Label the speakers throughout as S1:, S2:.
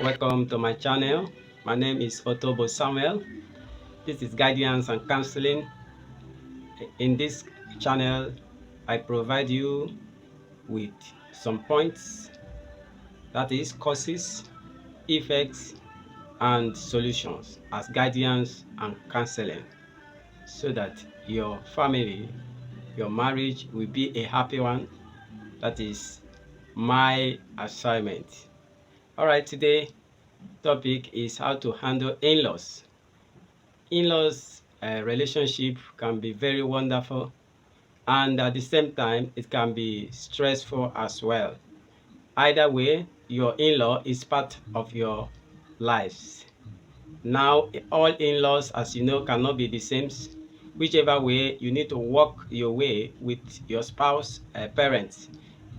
S1: Welcome to my channel. My name is Otobo Samuel. This is guidance and counseling. In this channel, I provide you with some points, that is causes, effects, and solutions as guidance and counseling, so that your family, your marriage will be a happy one. That is my assignment. All right, today topic is how to handle in-laws. In-laws relationship can be very wonderful, and at the same time it can be stressful as well. Either way, your in-law is part of your lives. Now all in-laws, as you know, cannot be the same. Whichever way, you need to walk your way with your spouse parents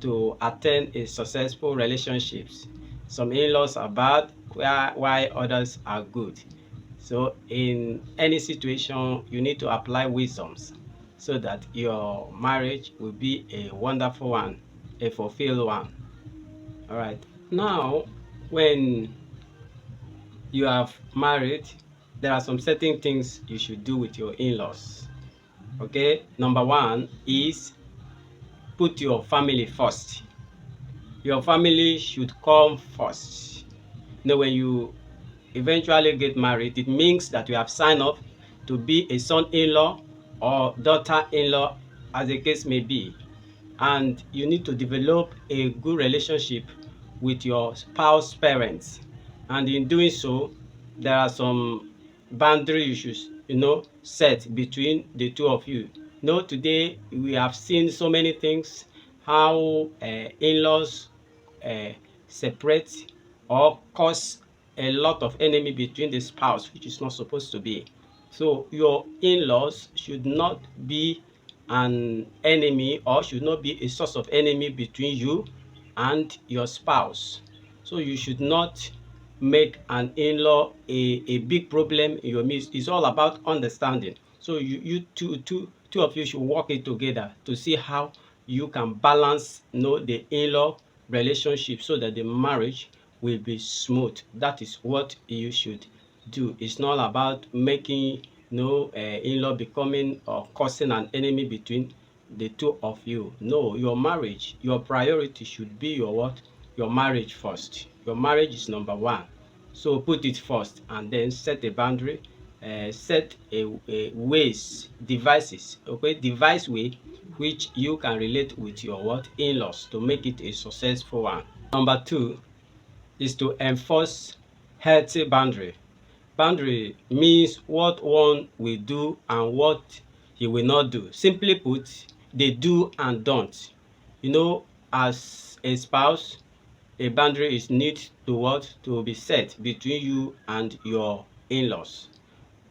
S1: to attain a successful relationships. Some in-laws are bad while others are good. So in any situation, you need to apply wisdoms so that your marriage will be a wonderful one, a fulfilled one. All right. Now, when you have married, there are some certain things you should do with your in-laws. Okay. Number one is put your family first. Your family should come first. When you eventually get married, it means that you have signed up to be a son-in-law or daughter-in-law, as the case may be, and you need to develop a good relationship with your spouse parents. And in doing so, there are some boundary issues, set between the two of you. Today we have seen so many things, how in-laws uh, separate or cause a lot of enemy between the spouse, which is not supposed to be. So your in-laws should not be an enemy, or should not be a source of enemy between you and your spouse. So you should not make an in-law a big problem in your midst. It's all about understanding. So you two of you should work it together to see how you can balance the in-law relationship so that the marriage will be smooth. That is what you should do. It's not about making in-law becoming or causing an enemy between the two of you. No, your marriage, your priority should be your what? Your marriage first. Your marriage is number one. So put it first and then set a boundary, set a ways, devices, okay, device way which you can relate with your what? In-laws to make it a successful one. Number two is to enforce healthy boundary. Boundary means what one will do and what he will not do. Simply put, the do and don't. As a spouse, a boundary is need to what? To be set between you and your in-laws.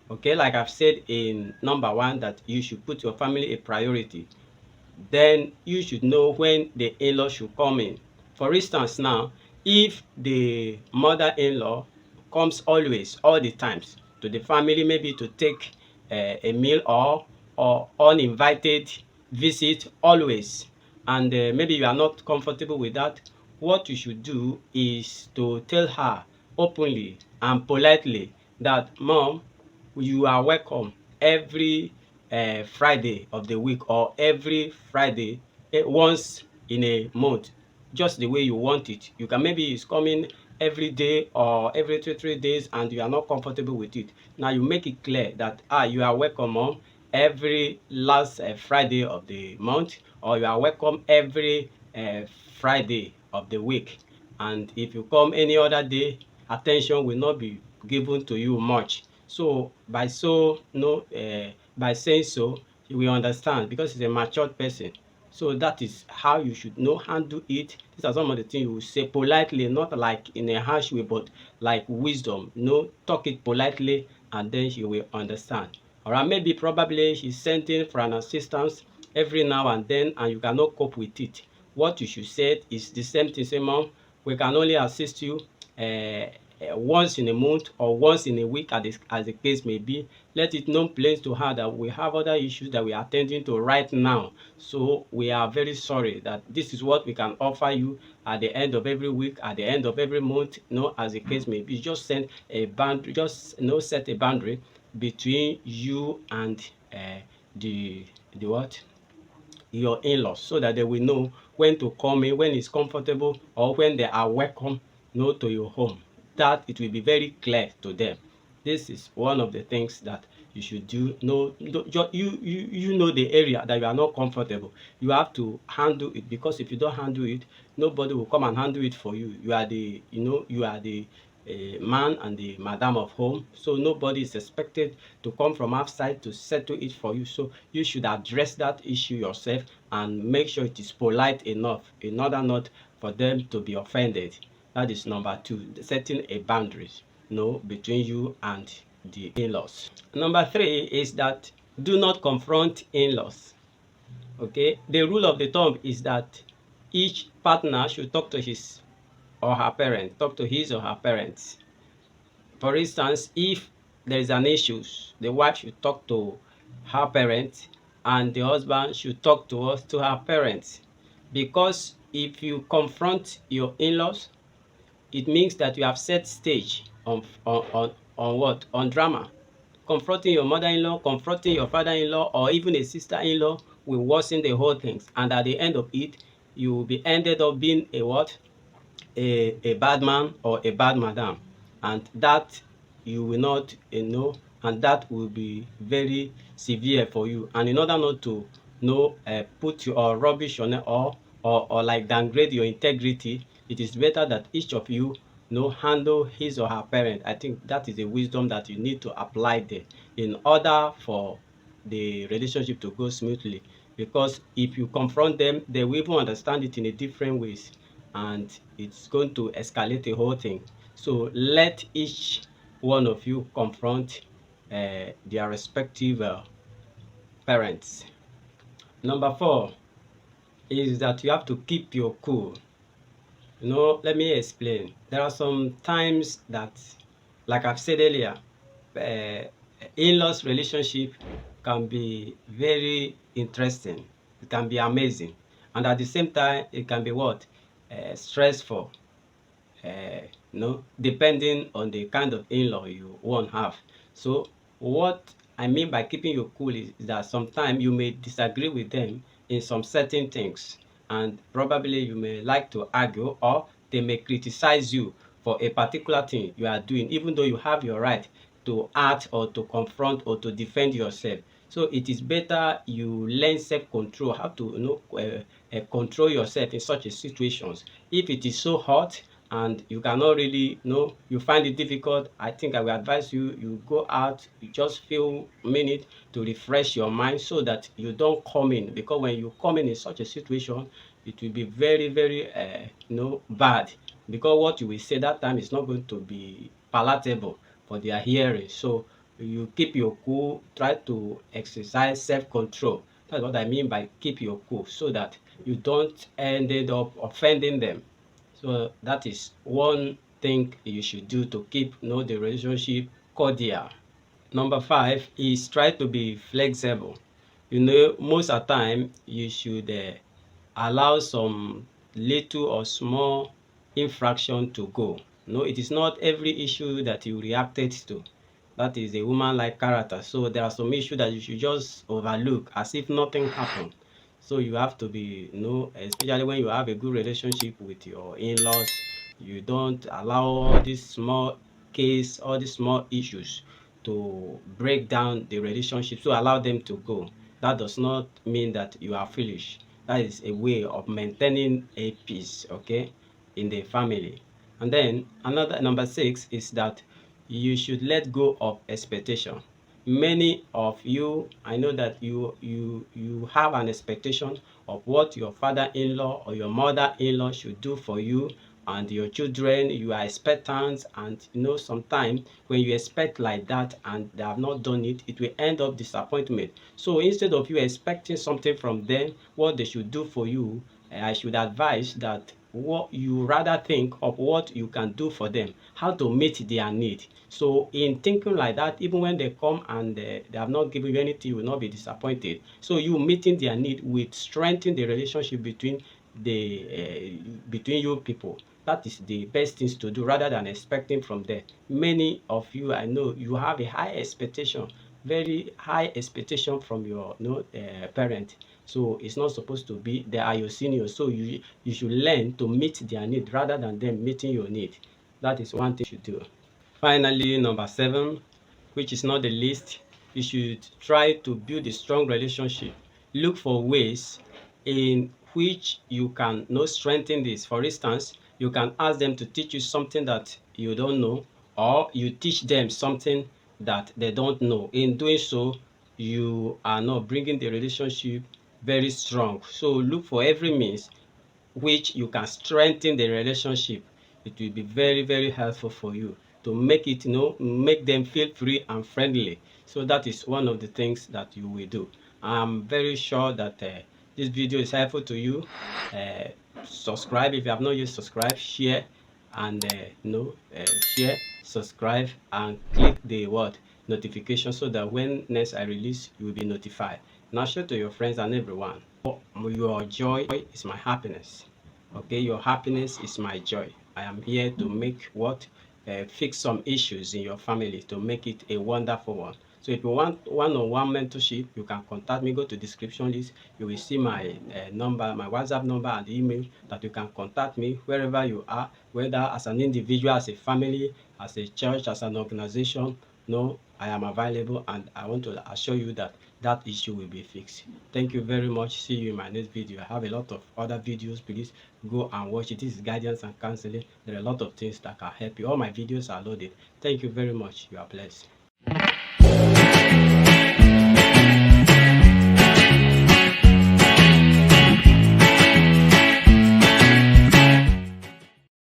S1: Okay, like I've said in number one, that you should put your family a priority. Then you should know when the in-law should come in. For instance, now, if the mother-in-law comes always, all the times, to the family, maybe to take a meal or uninvited visit always, and maybe you are not comfortable with that, what you should do is to tell her openly and politely that, Mom, you are welcome every Friday of the week, or every Friday once in a month, just the way you want it. You can, maybe it's coming every day or every 3 days and you are not comfortable with it. Now you make it clear that you are welcome, Mom, every last Friday of the month, or you are welcome every Friday of the week. And if you come any other day, attention will not be given to you much. So by by saying so, you will understand, because he's a matured person. So that is how you should handle it. These are some of the things you will say politely, not like in a harsh way, but like wisdom. Talk it politely, and then he will understand. All right, maybe probably he's sending for an assistance every now and then, and you cannot cope with it. What you should say is the same thing. Say, Mom, we can only assist you once in a month or once in a week, as the case may be. Let it known plain to her that we have other issues that we are attending to right now. So we are very sorry that this is what we can offer you at the end of every week, at the end of every month, as the case may be. Just send a boundary, just set a boundary between you and the what? Your in-laws, so that they will know when to come in, when it's comfortable, or when they are welcome, to your home. That it will be very clear to them. This is one of the things that you should do. You know the area that you are not comfortable. You have to handle it, because if you don't handle it, nobody will come and handle it for you. You are the man and the madam of home, so nobody is expected to come from outside to settle it for you. So you should address that issue yourself and make sure it is polite enough in order not for them to be offended. That is number two, setting a boundaries between you and the in-laws. Number three is that do not confront in-laws. Okay, the rule of the thumb is that each partner should talk to his or her parents. For instance, if there is an issue, the wife should talk to her parents and the husband should talk to her parents. Because if you confront your in-laws, it means that you have set stage on what? On drama. Confronting your mother-in-law, confronting your father-in-law, or even a sister-in-law will worsen the whole things. And at the end of it, you will be ended up being a what? A bad man or a bad madam, and that you will not and that will be very severe for you. And in order not to put your rubbish on it, or like downgrade your integrity, it is better that each of you handle his or her parent. I think that is a wisdom that you need to apply there in order for the relationship to go smoothly. Because if you confront them, they will even understand it in a different ways, and it's going to escalate the whole thing. So let each one of you confront their respective parents. Number four is that you have to keep your cool. Let me explain. There are some times that, like I've said earlier, in-laws relationship can be very interesting. It can be amazing, and at the same time it can be what? Stressful. Depending on the kind of in-law you want to have. So what I mean by keeping you cool is that sometimes you may disagree with them in some certain things, and probably you may like to argue, or they may criticize you for a particular thing you are doing, even though you have your right to act or to confront or to defend yourself. So it is better you learn self-control, how to control yourself in such a situations. If it is so hot and you cannot really you find it difficult, I think I will advise you go out, you just few minutes to refresh your mind, so that you don't come in. Because when you come in such a situation, it will be very, very bad, because what you will say that time is not going to be palatable for their hearing. So you keep your cool, try to exercise self-control. That's what I mean by keep your cool, so that you don't end up offending them. So that is one thing you should do to keep the relationship cordial. Number five is try to be flexible. Most of the time you should allow some little or small infraction to go. It is not every issue that you reacted to. That is a woman-like character. So there are some issues that you should just overlook as if nothing happened. So you have to be, especially when you have a good relationship with your in-laws, you don't allow all these small all these small issues to break down the relationship. So allow them to go. That does not mean that you are foolish. That is a way of maintaining a peace, okay, in the family. And then another, number six, is that you should let go of expectation. Many of you, I know that you have an expectation of what your father-in-law or your mother-in-law should do for you and your children. You are expectant, and sometimes when you expect like that and they have not done it, it will end up disappointment. So instead of you expecting something from them, what they should do for you, I should advise that what you rather think of what you can do for them, how to meet their need. So in thinking like that, even when they come and they have not given you anything, you will not be disappointed. So you meeting their need will strengthen the relationship between between you people. That is the best things to do rather than expecting from them. Many of you, I know you have a high expectation, very high expectation from your parent. So it's not supposed to be they are your seniors. So you should learn to meet their need rather than them meeting your need. That is one thing you should do. Finally, number 7, which is not the least, you should try to build a strong relationship. Look for ways in which you can strengthen this. For instance, you can ask them to teach you something that you don't know, or you teach them something that they don't know. In doing so, you are not bringing the relationship very strong. So look for every means which you can strengthen the relationship. It will be very, very helpful for you to make it, make them feel free and friendly. So that is one of the things that you will do. I'm very sure that this video is helpful to you. Subscribe if you have not yet subscribed, share, and share, subscribe, and click the word notification so that when next I release, you will be notified. Now share to your friends and everyone. Your joy is my happiness. Okay, your happiness is my joy. I am here to make fix some issues in your family to make it a wonderful one. So if you want one-on-one mentorship, you can contact me. Go to description list. You will see my number, my WhatsApp number, and email that you can contact me wherever you are, whether as an individual, as a family, as a church, as an organization. No, I am available, and I want to assure you that that issue will be fixed. Thank you very much. See you in my next video. I have a lot of other videos. Please go and watch it. This is guidance and counseling. There are a lot of things that can help you. All my videos are loaded. Thank you very much. You are blessed.